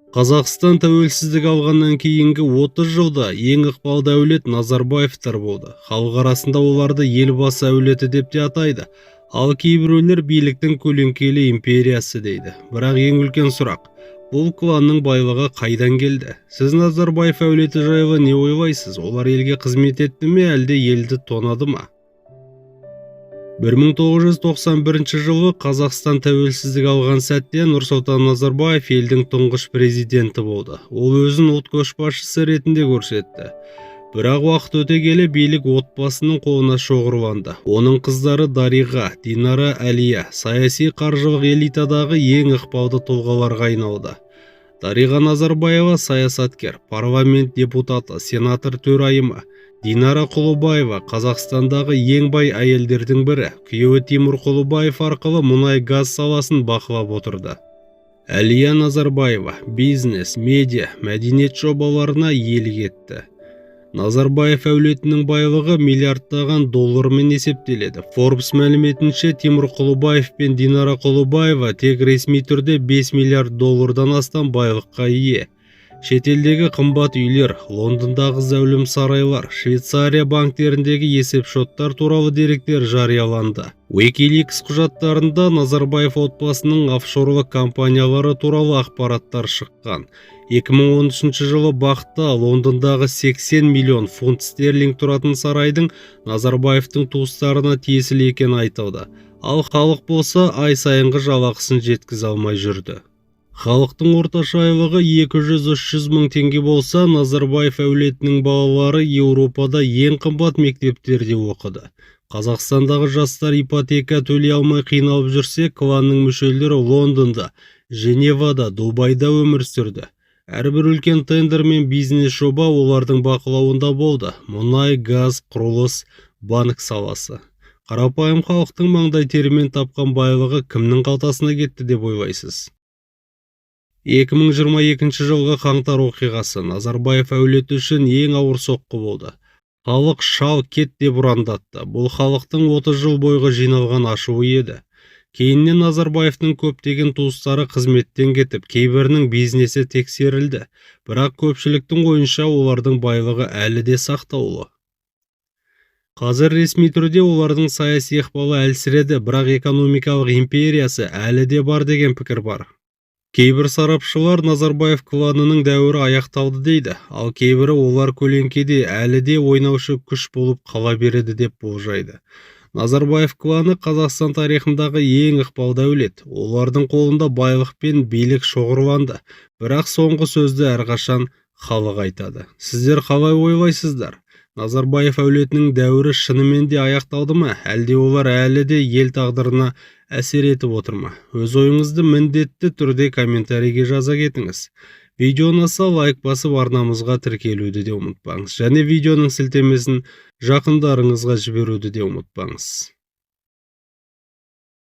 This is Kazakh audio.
Қазақстан тәуелсіздік алғаннан кейінгі 30 жылда ең ықпалды әулет Назарбаевтар болды. Халық арасында оларды елбасы әулеті деп те атайды. Ал кейбіреулер биліктің көлеңкелі империясы дейді. Бірақ ең үлкен сұрақ, бұл кланның байлығы қайдан келді? Сіз Назарбаев әулеті жайлы не ойлайсыз? Олар елге қызмет етті ме, әлде елді тонады ма? 1991 жылы Қазақстан тәуелсіздік алған сәтте Нұрсұлтан Назарбаев елдің тұңғыш президенті болды. Ол өзін ұлт көшбасшысы ретінде көрсетті. Бірақ уақыт өте келе билік отбасының қолына шоғырланды. Оның қыздары Дариға, Динара, Әлия саяси қаржылық элитадағы ең ықпалды тұлғаларға айналды. Дариға Назарбаева саясаткер, парламент депутаты, сенатор төрайымы. Динара Құлыбаева Қазақстандағы ең бай әйелдердің бірі. Күйеуі Тимур Құлыбаев арқылы мұнай-газ саласын бақылап отырды. Әлия Назарбаева бизнес, медиа, мәдениет жобаларына иелік етті. Назарбаев әулетінің байлығы миллиардтаған доллармен есептеледі. Forbes мәліметінше Тимур Құлыбаев пен Динара Құлыбаева тек ресми түрде 5 миллиард доллардан астам байлыққа ие. Шетелдегі қымбат үйлер, Лондондағы зәулім сарайлар, Швейцария банктеріндегі есеп-шоттар туралы деректер жарияланды. Wikileaks құжаттарында Назарбаев отбасының офшорлық компаниялары туралы ақпараттар шыққан. 2013 жылы бақта Лондондағы 80 миллион фунт стерлинг тұратын сарайдың Назарбаевтың туыстарына тиесілі екені айтылды. Ал халық болса ай сайынғы жалақысын жеткізе алмай жүрді. Халықтың орташа айлығы 200-300 мың теңге болса, Назарбаев әулетінің балалары Еуропада ең қымбат мектептерде оқыды. Қазақстандағы жастар ипотека төлей алмай қиналып жүрсе, кланның мүшелері Лондонда, Женевада, Дубайда өмір сүрді. Әрбір үлкен тендер мен бизнес жоба олардың бақылауында болды. Мұнай, газ, құрылыс, банк саласы. Қарапайым халықтың маңдай терімен тапқан байлығы кімнің қалтасына кетті деп ойлайсыз? 2022 жылғы қаңтар оқиғасы Назарбаев әулеті үшін ең ауыр соққы болды. Халық шал кет деп ұрандатты. Бұл халықтың 30 жыл бойғы жиналған ашуы еді. Кейіннен Назарбаевтың көптеген туыстары қызметтен кетіп, кейбірінің бизнесі тексерілді. Бірақ көпшіліктің ойынша олардың байлығы әлі де сақтаулы. Қазір ресми түрде олардың саяси ықпалы әлсіреді, бірақ экономикалық империясы әлі де бар деген пікір бар. Кейбір сарапшылар Назарбаев кланының дәуірі аяқталды дейді, ал кейбірі олар көлеңкеде әлі де ойнаушы күш болып қала береді деп болжайды. Назарбаев кланы Қазақстан тарихындағы ең ықпалды әулет. Олардың қолында байлық пен билік шоғырланды, бірақ соңғы сөзді әрқашан халық айтады. Сіздер қалай ойлайсыздар? Назарбаев әулетінің дәуірі шынымен де аяқталды ма, әлде олар әлі де ел тағдырына әсер етіп отыр ма? Өз ойыңызды міндетті түрде комментарийге жаза кетіңіз. Видео ұнаса лайк басып арнамызға тіркелуді де ұмытпаңыз. Және видеоның сілтемесін жақындарыңызға жіберуді де ұмытпаңыз.